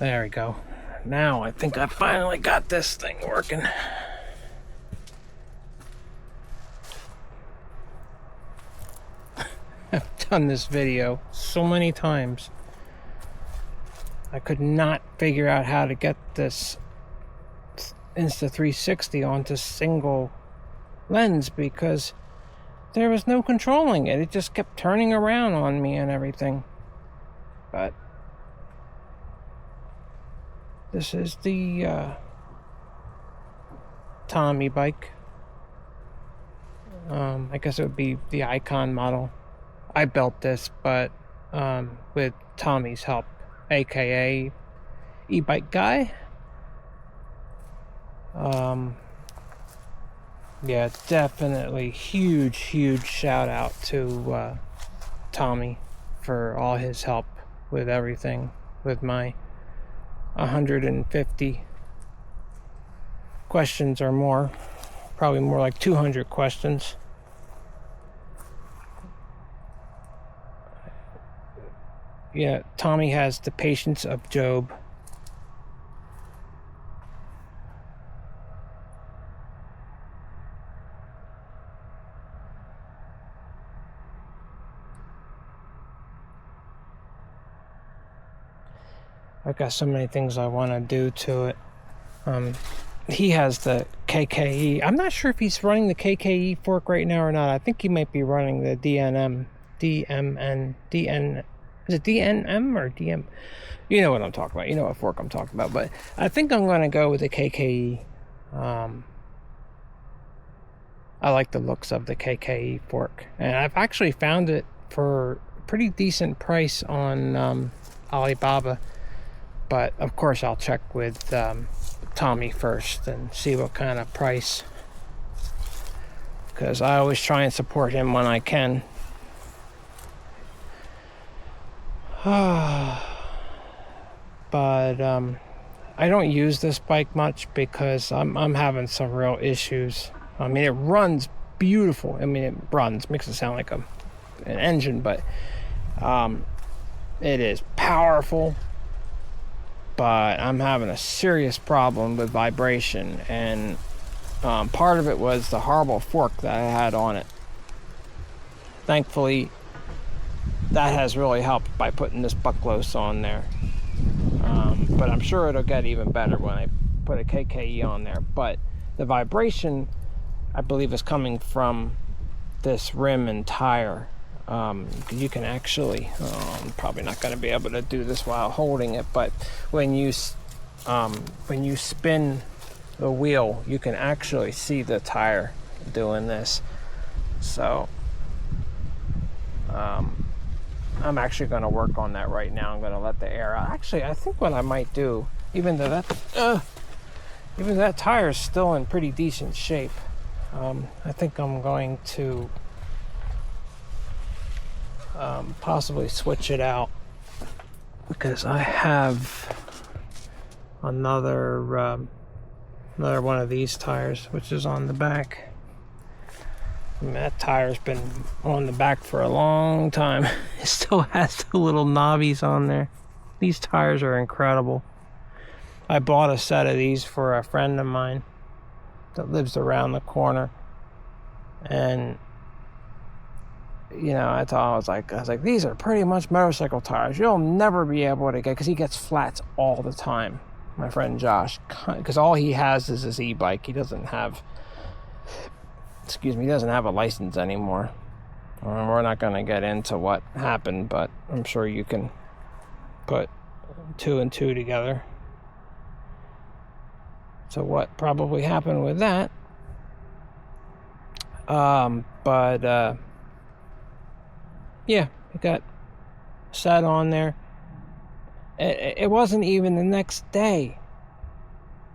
There we go. Now I think I finally got this thing working. I've done this video so many times. I could not figure out how to get this Insta360 onto single lens because there was no controlling it. It just kept turning around on me and everything. But this is the Tommy bike. I guess it would be the Icon model. I built this, but with Tommy's help, aka e-bike guy. Yeah, definitely huge shout out to Tommy for all his help with everything, with my 150 questions or more, probably more like 200 questions. Yeah, Tommy has the patience of Job. I've got so many things I want to do to it. He has the KKE. I'm not sure if he's running the KKE fork right now or not. I think he might be running the DNM. Is it DNM or DM? You know what I'm talking about. You know what fork I'm talking about. But I think I'm going to go with the KKE. I like the looks of the KKE fork. And I've actually found it for a pretty decent price on Alibaba. But of course I'll check with Tommy first and see what kind of price. Because I always try and support him when I can. But I don't use this bike much because I'm having some real issues. I mean, it runs beautiful. I mean, it runs, makes it sound like an engine, but it is powerful. But I'm having a serious problem with vibration, and part of it was the horrible fork that I had on it. Thankfully, that has really helped by putting this Bucklos on there. But I'm sure it'll get even better when I put a KKE on there. But the vibration, I believe, is coming from this rim and tire. You can actually, I'm probably not going to be able to do this while holding it, but when you spin the wheel, you can actually see the tire doing this. So I'm actually going to work on that right now. I'm going to let the air out. Actually, I think what I might do, even though that tire is still in pretty decent shape, I think I'm going to possibly switch it out, because I have another one of these tires, which is on the back. I mean, that tire's been on the back for a long time. It still has the little knobbies on there. These tires are incredible. I bought a set of these for a friend of mine that lives around the corner, and you know, I was like, these are pretty much motorcycle tires. You'll never be able to get, because he gets flats all the time. My friend Josh, because all he has is his e-bike. He doesn't have a license anymore. We're not going to get into what happened, but I'm sure you can put 2 and 2 together. So what probably happened with that? Yeah, it got set on there. It wasn't even the next day.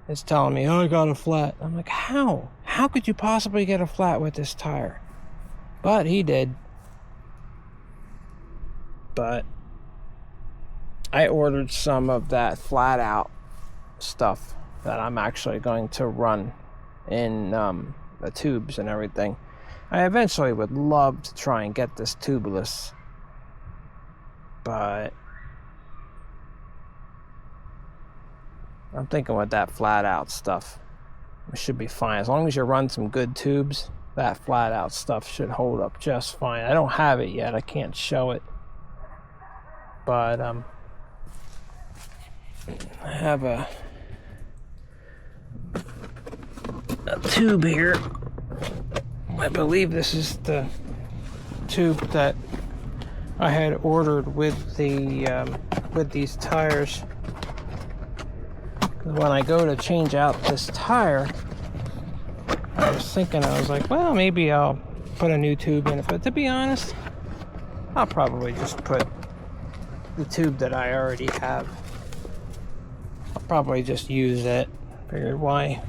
It's telling me, oh, I got a flat. I'm like, how? How could you possibly get a flat with this tire? But he did. But I ordered some of that flat out stuff that I'm actually going to run in the tubes and everything. I eventually would love to try and get this tubeless, but I'm thinking with that flat out stuff, it should be fine. As long as you run some good tubes, that flat out stuff should hold up just fine. I don't have it yet. I can't show it. But I have a tube here. I believe this is the tube that I had ordered with these tires. When I go to change out this tire, I was like, well, maybe I'll put a new tube in it. But to be honest, I'll probably just put the tube that I already have. I'll probably just use it. Figured why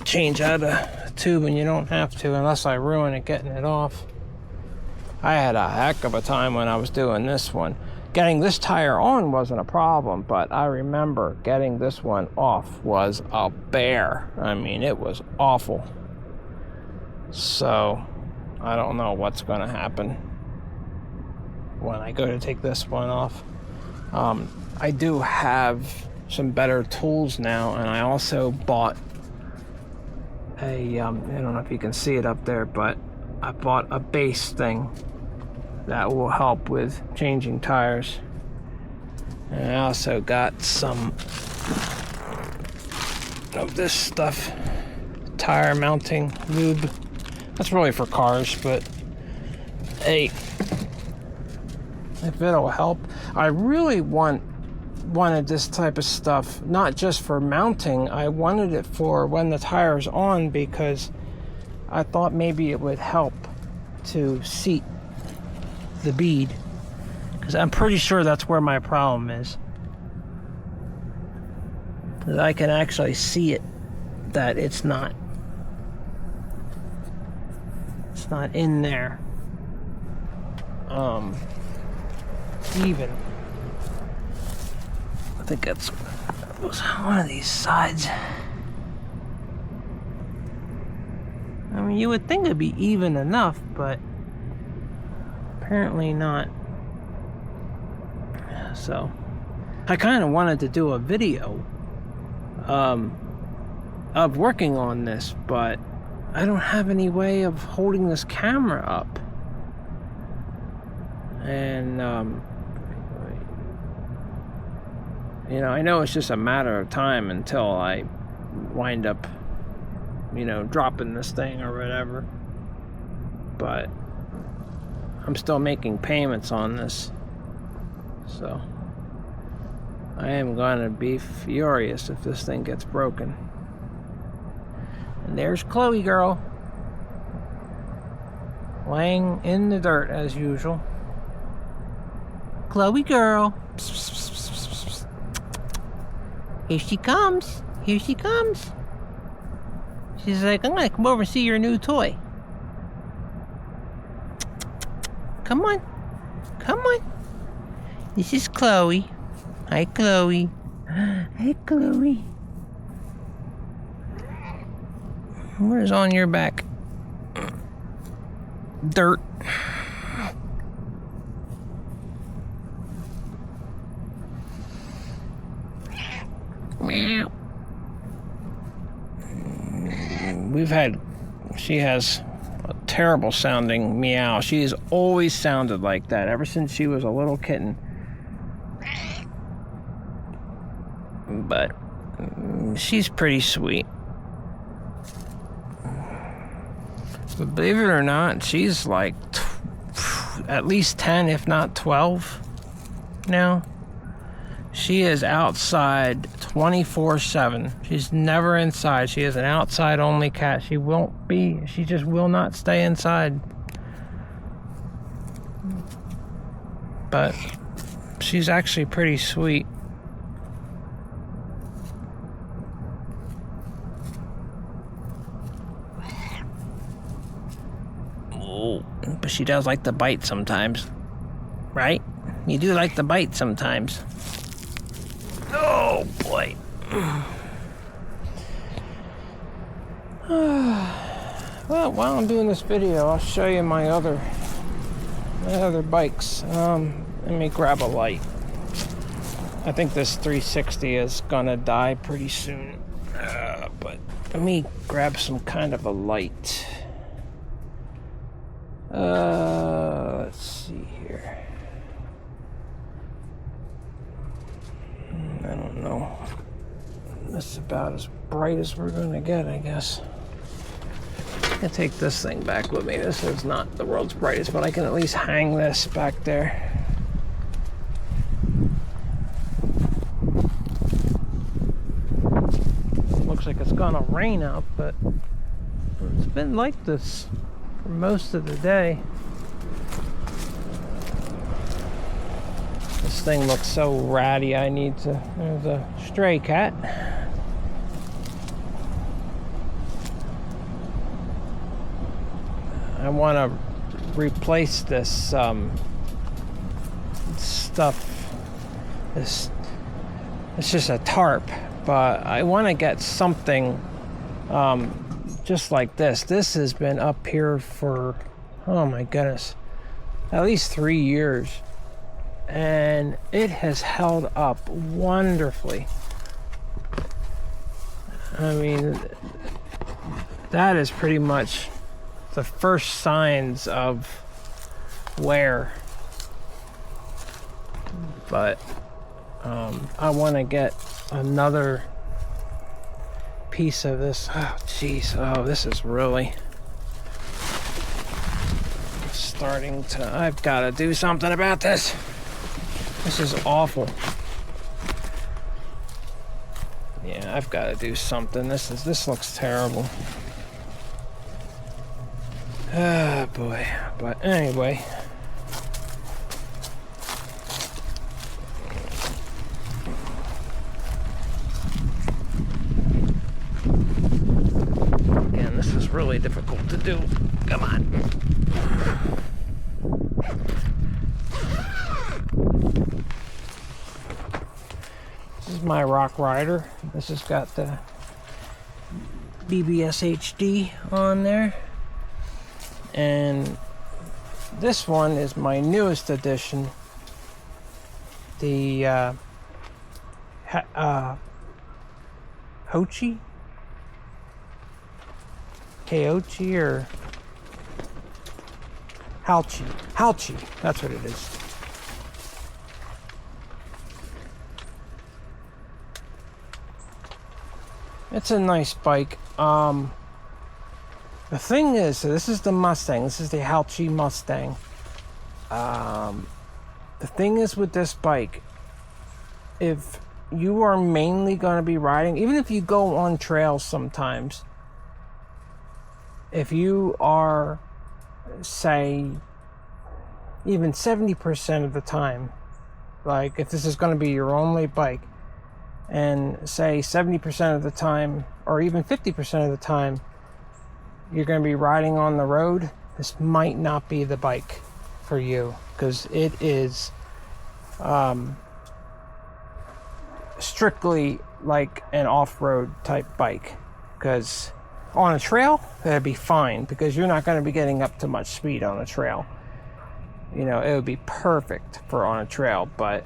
change out a tube when you don't have to, unless I ruin it getting it off. I had a heck of a time when I was doing this one. Getting this tire on wasn't a problem, but I remember getting this one off was a bear. I mean, it was awful. So, I don't know what's going to happen when I go to take this one off. I do have some better tools now, and I also bought a, I don't know if you can see it up there, but I bought a base thing that will help with changing tires. And I also got some of this stuff, tire mounting lube. That's really for cars, but hey, if it'll help. I really wanted this type of stuff, not just for mounting. I wanted it for when the tire's on, because I thought maybe it would help to seat the bead, because I'm pretty sure that's where my problem is. That I can actually see it, that it's not in there even. I think that was one of these sides. I mean, you would think it'd be even enough, but apparently not. So I kind of wanted to do a video of working on this, but I don't have any way of holding this camera up. And you know, I know it's just a matter of time until I wind up, you know, dropping this thing or whatever. But I'm still making payments on this. So I am going to be furious if this thing gets broken. And there's Chloe girl, laying in the dirt as usual. Chloe girl. Psst, psst, psst, psst, psst, psst. Here she comes. Here she comes. She's like, I'm going to come over and see your new toy. Come on. Come on. This is Chloe. Hi, Chloe. Hi, Chloe. What is on your back? Dirt. Meow. She has a terrible sounding meow. She has always sounded like that ever since she was a little kitten. But she's pretty sweet. But believe it or not, she's like at least 10, if not 12 now. She is outside 24/7. She's never inside. She is an outside only cat. She just will not stay inside. But she's actually pretty sweet. But she does like to bite sometimes, right? You do like to bite sometimes. Oh boy. Well, while I'm doing this video, I'll show you my other bikes. Let me grab a light. I think this 360 is gonna die pretty soon. But let me grab some kind of a light. Let's see here. I don't know. This is about as bright as we're gonna get, I guess. I can take this thing back with me. This is not the world's brightest, but I can at least hang this back there. Looks like it's gonna rain out, but it's been like this for most of the day. This thing looks so ratty, I need to... There's a stray cat. I want to replace this stuff. It's just a tarp, but I want to get something just like this. This has been up here for, oh my goodness, at least 3 years. And it has held up wonderfully. I mean, that is pretty much the first signs of wear. But I want to get another piece of this. Oh jeez, oh, this is really starting to... I've got to do something about this. This is awful. Yeah, I've got to do something. This looks terrible. Ah, boy. But anyway. Again, this is really difficult to do. Come on. This is my Rock Rider. This has got the BBS HD on there. And this one is my newest addition. The Hochi? Keochi or Halchi. Halchi, that's what it is. It's a nice bike. The thing is, so this is the Mustang. This is the Halchi Mustang. The thing is with this bike, if you are mainly going to be riding, even if you go on trails sometimes, if you are, say, even 70% of the time, like if this is going to be your only bike, and say 70% of the time, or even 50% of the time, you're going to be riding on the road, this might not be the bike for you, because it is strictly like an off-road type bike. Because on a trail, that'd be fine, because you're not going to be getting up to much speed on a trail. You know, it would be perfect for on a trail, but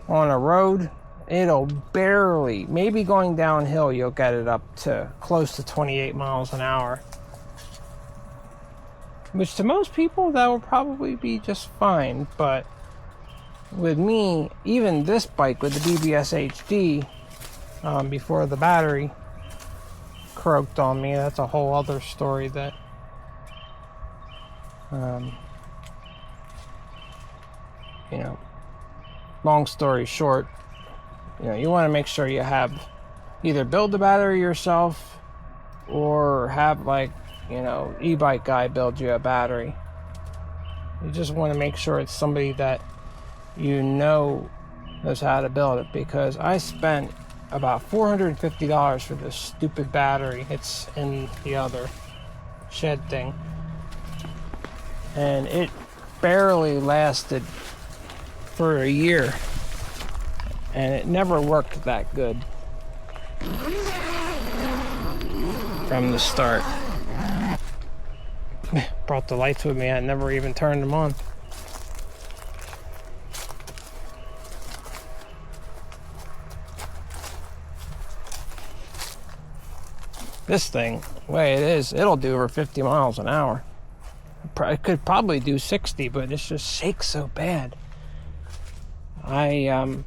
on a road, it'll barely, maybe going downhill, you'll get it up to close to 28 miles an hour. Which to most people, that will probably be just fine. But with me, even this bike with the BBS HD, before the battery croaked on me, that's a whole other story that, you know, long story short, you know, you want to make sure you have either build the battery yourself or have, like, you know, e-bike guy build you a battery. You just want to make sure it's somebody that you know knows how to build it, because I spent about $450 for this stupid battery. It's in the other shed thing, and it barely lasted for a year. And it never worked that good from the start. Brought the lights with me, I never even turned them on. This thing, the way it is, it'll do over 50 miles an hour. It could probably do 60, but it just shakes so bad. The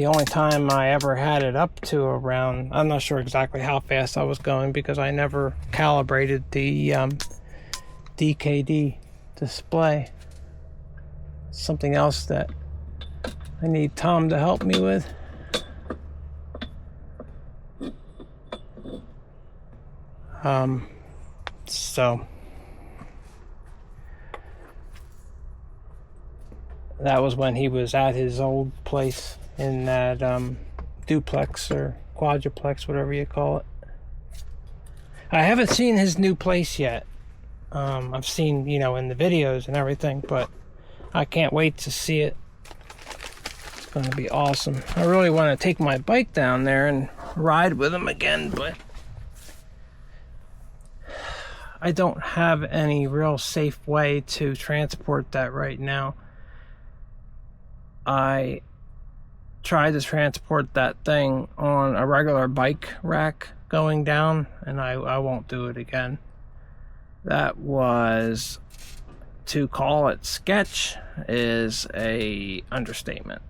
only time I ever had it up to around, I'm not sure exactly how fast I was going because I never calibrated the DKD display. Something else that I need Tom to help me with. So that was when he was at his old place in that duplex or quadruplex, whatever you call it. I haven't seen his new place yet. I've seen, in the videos and everything, but I can't wait to see it. It's going to be awesome. I really want to take my bike down there and ride with him again, but I don't have any real safe way to transport that right now. I tried to transport that thing on a regular bike rack going down, and I won't do it again. That was, to call it sketch is a understatement.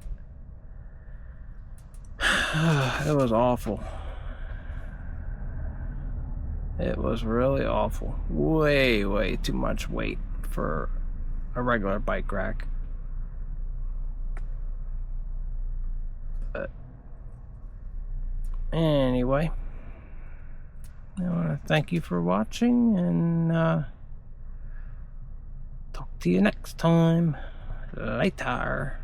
It was awful. It was really awful. Way too much weight for a regular bike rack. But anyway, I want to thank you for watching, and talk to you next time. Later.